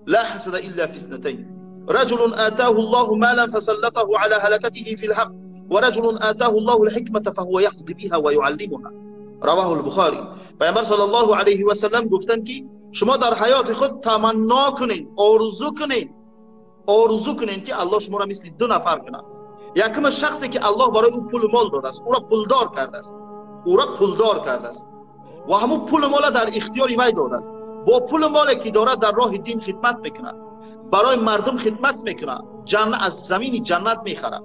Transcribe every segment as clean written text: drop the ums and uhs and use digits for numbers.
لا حسد إلا في اثنتين رجل آتاه الله مالا فسلطه على هلكته في الحق ورجل آتاه الله الحكمة فهو يقضي بها ويعلمها رواه البخاری. پیامبر صلی الله علیه و سلم گفتند که شما در حیات خود تمنا کنین، آرزو کنین که الله شما را مثل دو نفر کنه. یکم شخصی که الله برای او پول مال داده است، او را پولدار کرده است و همون پول مال در اختیار وی داده است. با پول مالی که داره در راه دین خدمت میکنه، برای مردم خدمت میکنه، از زمین جنت میخره،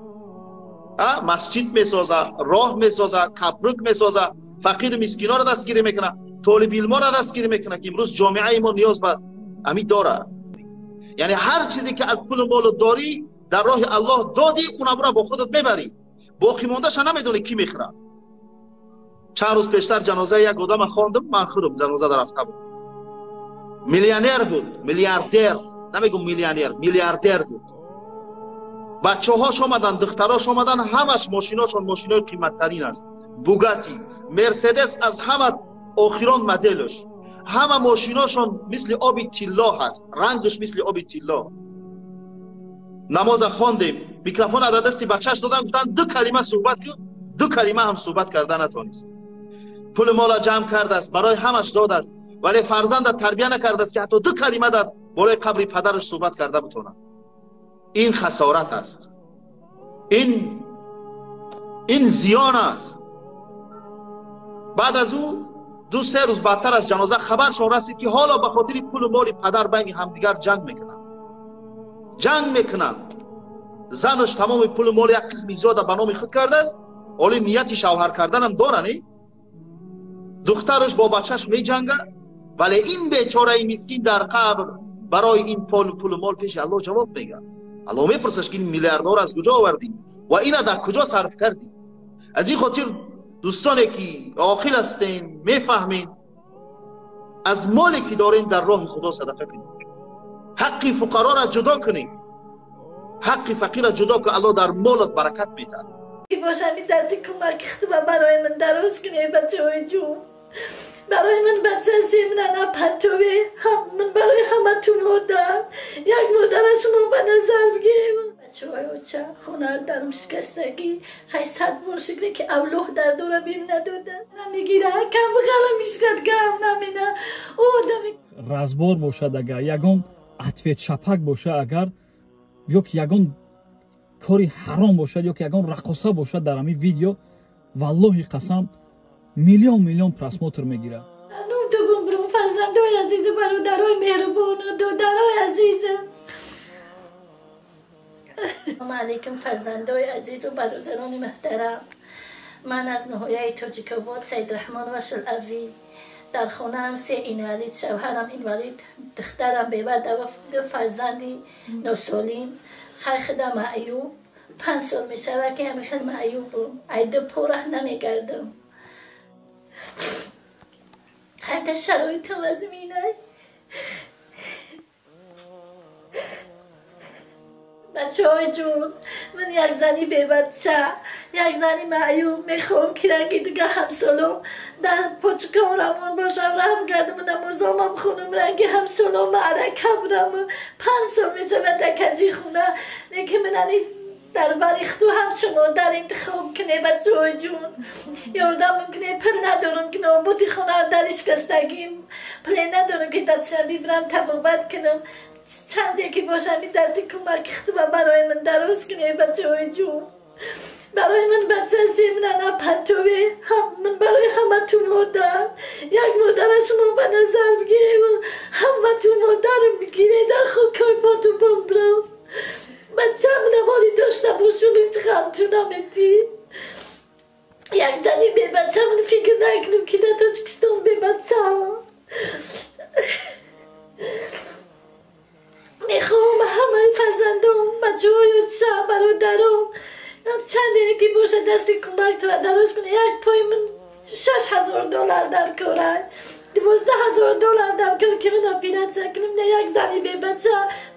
مسجد میسازه، راه میسازه، کپرک میسازه، فقیر مسکینا را دستگیری میکنه، طالب علما را دستگیری میکنه که امروز جامعه ما نیاز به امی داره. یعنی هر چیزی که از پول مال داری در راه الله دادی، اونم را با خودت میبری، باقی موندهش نمیدونی کی میخره. چند روز پیشتر جنازه یک آدم خواندم، من خودم جنازه در رفته بود. میلیونر بود، میلیاردر، نمیگم میلیونر، میلیاردر بود. بچه‌هاش آمدن، دختراش آمدن، همش ماشیناشون ماشینای قیمت‌ترین است. بوگاتی، مرسدس از همه آخران مدلش. همه ماشیناشون مثل آب طلا هست، رنگش مثل آب طلا. نماز خواندیم، میکروفون در دست بچه‌اش دادن، گفتن دو کلمه صحبت کن، دو کلمه هم صحبت کردن نتونست. پول مالا جمع کرده است، برای همش داده است، ولی فرزند تربیت نکرده است که حتی دو کلمه در بالای قبر پدرش صحبت کرده بتونه. این خسارت است، این زیان است. بعد از او دو سه روز بعدتر از جنازه خبرشون رسید که حالا به خاطر پول مال پدر بین همدیگر جنگ میکنن. زنش تمام پول مال یک قسمی زیاده به نام خود کرده است، ولی نیت شوهر کردن هم داره. دخترش با بچهش می جنگه، ولی این بیچاره مسکین در قبر برای این پول مال پیش الله جواب میگه. الله میپرسش که این میلیاردها از کجا آوردی و اینا در کجا صرف کردی. از این خاطر دوستانی که عاقل هستین میفهمین، از مالی که دارین در راه خدا صدقه کنید. حق فقرا را جدا کنید، حق فقیر را جدا کن، الله در مالت برکت میده. باشه می دستی کمک اختبا برای من درست کنی بچه‌های جون. برای من بچه زمینه پرتوی من برای همه تو مادر، یک مادر شما به نظر بگیم. بچه های اوچه خونه درم شکستگی خیستت برشکره که اولوه در دوره بیم نداده نمیگیره، کم بخلا میشکد کم نمینه. او آدمی رزبار باشد، اگر یگان عطف چپک باشه، اگر یک یگان کاری حرام باشد یا که یگان رقصه باشد در همین ویدیو، والله قسم میلیون پرسموتر میگیره. نوم تو بمرون فرزندای عزیز، برادرای مهربان و دادرای عزیز. سلام علیکم فرزندای عزیز و برادران محترم. من از نهایه تاجیک‌آباد سید رحمان و شلعوی، در خانه هم 3 اینوالید، شوهرم اینوالید، دخترم بی‌برده و 2 فرزندی نوسالین. خیخدم معیوب 5 سال میشه که همین خیلی معیوبم، عیده پره نمیگردم. حتی شرایطم از مینه. بچه های جون، من یک زنی بی بچه، یک زنی معیوب میخوام که رنگی دیگه همسالم در پاچکام رمان باشم، رحم کردم نمازامم خونم رنگی همسالم معرکم رمان 5 سال میشه و دکجی خونه نیکی منانی در بریختو همچنان در انتخاب کنه. بچه های جون یاردم کنه، پل ندارم که نابوتی خونه درش کستگیم، پل ندارم که دستشم بیبرم تبابت کنم. چنده که باشم این دستی کمک اختبا برای من درست کنه. بچه های جون برای من بچه زمینه پرتوی من برای همه تو مادر، یک مادر شما به نظر بگیره، همه تو مادر میگیره در خوکای پاتو بمبرم. بچه هم نمالی داشته باشم انتخاب تو نمیدی. یک زنی به بچه من فکر نکنم که در تاجیکستان به بچه میخوام همه فرزندم، بچه های اوچه برادرم چندی که باشه دستی کمک تو درست کنه. یک پای من $6,000 در کاره، $12,000 در کار که من اپیرت سکنم. نه یک زنی به بچه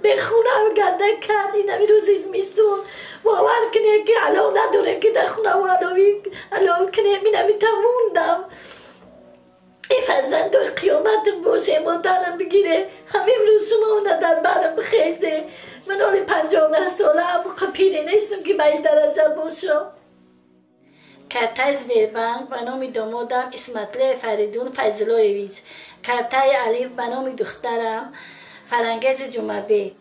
به خونه و گرده کس این همی روزیز میستون باور کنه که علاو نداره که در خونه و علاوی کنه. من همی تموندم ای فرزند قیامتم باشه مادرم بگیره همین روز شما در برم بخیزه من حالی 59 ساله اما پیری نیستم که به این درجه باشم. کرتای زبیربند به نام دامادم اسمتله فریدون فیضلایویچ، کرتای علیف به نام دخترم فرنگیز جمعه.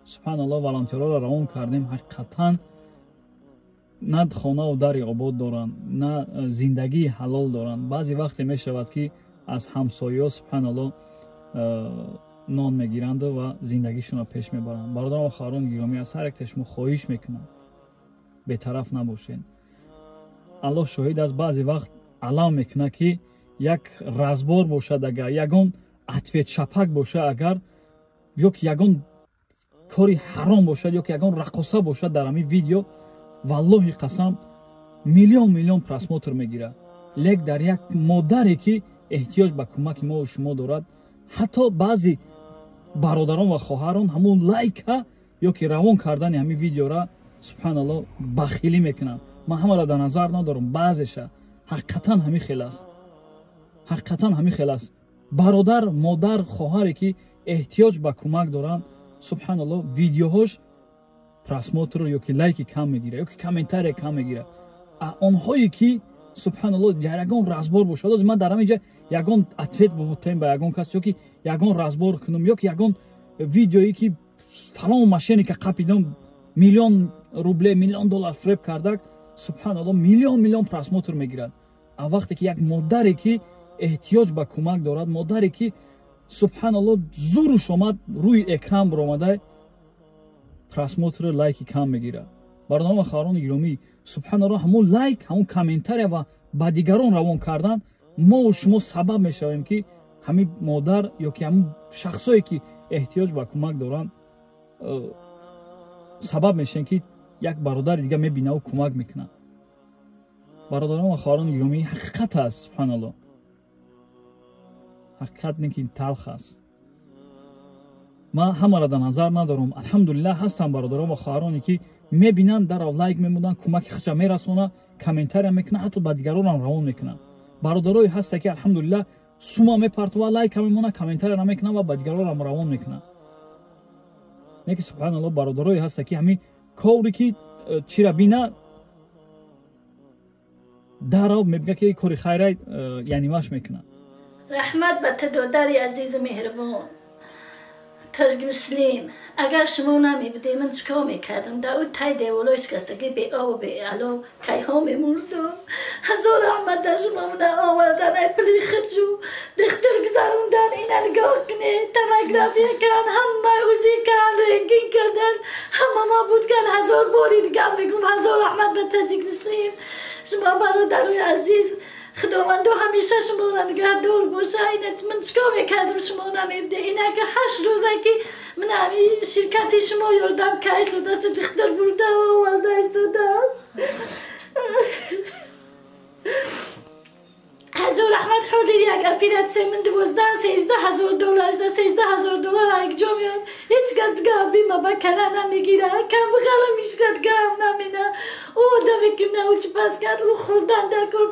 سبحان الله волонтеро ро равон кардем ҳақиқатан на хона дари обод доранд на зиндагии ҳалол доранд. баъзе вақте мешавад ки аз ҳамсояҳо субҳаналлоҳ нон мегиранду ва зиндагишонро пеш мебаранд. бародарон ва хоҳарони гиромӣ, аз ҳар якташ мо хоҳиш мекунам бетараф набошед. аллоҳ шоҳид аст, баъзе вақт алам мекунад ки як разбор бошад, агар ягон атветшапак бошад, агар ёки ягон кори ҳаром бошад, ёки ягон рақоса бошад дар ҳамин видео, валлоҳи қасам миллион просмотр мегирад. лек дар як модаре ки эҳтиёҷ ба кӯмаки мо шумо дорад, ҳатто баъзе бародарон ва хоҳарон ҳамон лайка ёки равон кардани ҳамин видеора субҳаналлоҳ бахилӣ мекунанд. ман ҳамаро дар назар надорам, баъзеша ҳақиқатан ҳамин хел аст. ҳақиқатан ҳамин хел аст. бародар, модар, хоҳаре ки эҳтиёҷ ба кӯмак доранд, субҳаналлоҳ видеоҳош просмотр ёки лайки кам мегирад, ёки комментария кам мегирад. онҳое ки субҳаналлоҳ дар ягон разбор бошад, ҳозир ман дар ҳамин ҷа ягон ответ бутем ба ягон кас, ёки ягон разбор кунам, ёки ягон видеое ки фалон машиника қапидам миллион рубле, миллион доллар фреб кардак, субҳаналлоҳ миллион просмотр мегирад. а вақте ки як модаре ки эҳтиёҷ ба кӯмак дорад, модаре ки субҳаналлоҳ зуруш омад рӯи экран биромада, просмотр лайки кам мегирад. бародарон ва хоҳарони гиромӣ, субҳаналлоҳ ҳамон лайк, ҳамон комментария ва ба дигарон равон кардан, мо шумо сабаб мешавем ки ҳамин модар ёки ҳамон шахсое ки эҳтиёҷ ба кӯмак доранд, сабаб мешавем ки як бародари дигар мебинаву кӯмак мекунад. бародарон ва хоҳарони гиромӣ, ҳақиқат аст. субҳаналлоҳ ҳақиқат не ки талх аст. ман ҳамаро дар назар надорам. алҳамдулиллаҳ ҳастанд бародарон ва хоҳароне ки мебинанд, дарав лайк мемуданд, кӯмаки худша мерасонанд, комментария мекунанд, ҳатто ба дигаронам равон мекунанд. бародарое ҳаста ки алҳамдулиллаҳ сума мепартова, лайка мемонанд, комментария намекунанд ва ба дигаронам равон мекунанд. не ки субҳаналлоҳ бародарое ҳаста ки ҳамин кори ки чира бина дарав мебига ки кори хайра яъни маш мекунанд. رحمت به تو دادری عزیز مهربان تاج مسلم، اگر شما نمیبودی من چیکار میکردم؟ در اون تای دیوالای شکستگی به آب و به علا کیها میمردم. هزار رحمت در شما من آوردن ای پلی خجو دختر گذروندن، اینا نگاه کنه، تمگرافی کردن، همه اوزی کردن، رنگین کردن، همه ما بود کردن. هزار باری دیگر میگم هزار رحمت به تاجیک مسلم. شما برادرای عزیز، خداوندو همیشه شما را نگهدار باشه. اینا من چیکار میکردم شما نمیبده؟ اینا که 8 روزه که من همین شرکتی شما یاردم که ایستاده است، دختر برده و آورده ایستاده است. هزار رحمت حاضر یک اپیراتسیون من 13,000 دلار 13,000 دلار یک جا میام، هیچ کس دیگه بیمه بکنه نمیگیره، کم بخره میشکد کم نمینه. او آدمی که نه اوچ پس کرد و خوردن در کار